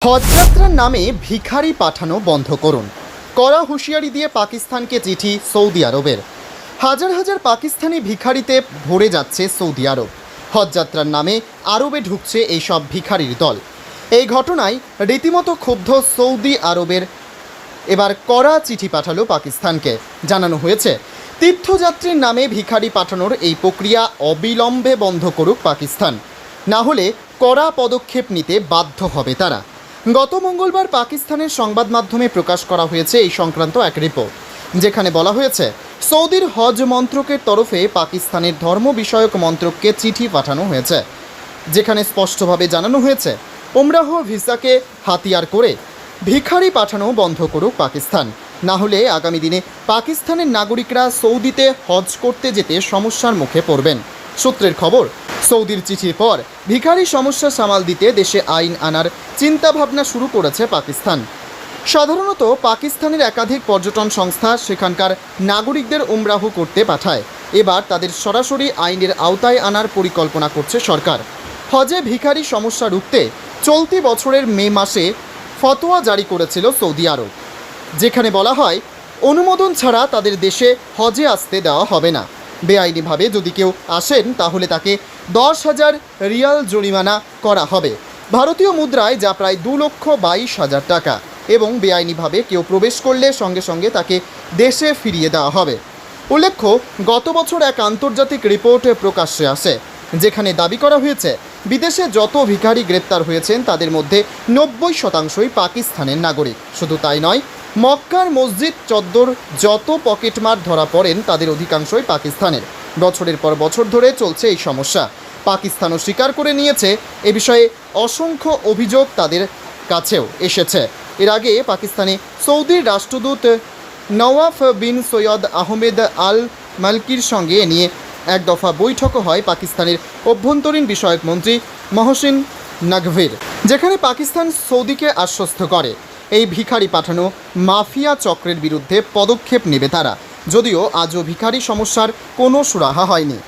হজযাত্রার নামে ভিখারি পাঠানো বন্ধ করুন। কড়া হুঁশিয়ারি দিয়ে পাকিস্তানকে চিঠি সৌদি আরবের। হাজার হাজার পাকিস্তানি ভিখারিতে ভরে যাচ্ছে সৌদি আরব। হজযাত্রার নামে আরবে ঢুকছে এইসব ভিখারির দল। এই ঘটনায় রীতিমতো ক্ষুব্ধ সৌদি আরবের এবার কড়া চিঠি পাঠালো পাকিস্তানকে। জানানো হয়েছে, তীর্থযাত্রীর নামে ভিখারি পাঠানোর এই প্রক্রিয়া অবিলম্বে বন্ধ করুক পাকিস্তান, না হলে কড়া পদক্ষেপ নিতে বাধ্য হবে তারা। গত মঙ্গলবার পাকিস্তানের সংবাদ মাধ্যমে প্রকাশ করা হয়েছে এই সংক্রান্ত এক রিপোর্ট, যেখানে বলা হয়েছে সৌদির হজ মন্ত্রকের তরফে পাকিস্তানের ধর্ম বিষয়ক মন্ত্রককে চিঠি পাঠানো হয়েছে, যেখানে স্পষ্টভাবে জানানো হয়েছে ওমরাহ ভিসাকে হাতিয়ার করে ভিখারি পাঠানো বন্ধ করুক পাকিস্তান, না হলে আগামী দিনে পাকিস্তানের নাগরিকরা সৌদিতে হজ করতে যেতে সমস্যার মুখে পড়বেন। সূত্রের খবর, সৌদির চিঠির পর ভিখারি সমস্যা সামাল দিতে দেশে আইন আনার চিন্তাভাবনা শুরু করেছে পাকিস্তান। সাধারণত পাকিস্তানের একাধিক পর্যটন সংস্থা সেখানকার নাগরিকদের উমরাহ করতে পাঠায়। এবার তাদের সরাসরি আইনের আওতায় আনার পরিকল্পনা করছে সরকার। হজে ভিখারি সমস্যা রুখতে চলতি বছরের মে মাসে ফতোয়া জারি করেছিল সৌদি আরব, যেখানে বলা হয় অনুমোদন ছাড়া তাদের দেশে হজে আসতে দেওয়া হবে না। বেআইনিভাবে যদি কেউ আসেন তাহলে তাকে 10,000 রিয়াল জরিমানা করা হবে, ভারতীয় মুদ্রায় যা প্রায় 2,22,000 টাকা, এবং বেআইনিভাবে কেউ প্রবেশ করলে সঙ্গে সঙ্গে তাকে দেশে ফিরিয়ে দেওয়া হবে। উল্লেখ্য, গত বছর এক আন্তর্জাতিক রিপোর্ট প্রকাশ্যে আসে, যেখানে দাবি করা হয়েছে বিদেশে যত ভিখারি গ্রেপ্তার হয়েছেন তাদের মধ্যে 90% পাকিস্তানের নাগরিক। শুধু তাই নয়, মক্কার মসজিদ চত্বর যত পকেটমার ধরা পড়েন তাদের অধিকাংশই পাকিস্তানের। বছরের পর বছর ধরে চলছে এই সমস্যা। পাকিস্তানও স্বীকার করে নিয়েছে এ বিষয়ে অসংখ্য অভিযোগ তাদের কাছেও এসেছে। এর আগে পাকিস্তানে সৌদির রাষ্ট্রদূত নওয়াফ বিন সৈয়দ আহমেদ আল মালকির সঙ্গে এ নিয়ে এক দফা বৈঠকও হয় পাকিস্তানের অভ্যন্তরীণ বিষয়ক মন্ত্রী মহসিন নকভির, যেখানে পাকিস্তান সৌদিকে আশ্বস্ত করে এই ভিখারি পাঠানো মাফিয়া চক্রের বিরুদ্ধে পদক্ষেপ নেবে তারা, যদিও আজও ভিখারি সমস্যার কোনো সুরাহা হয়নি।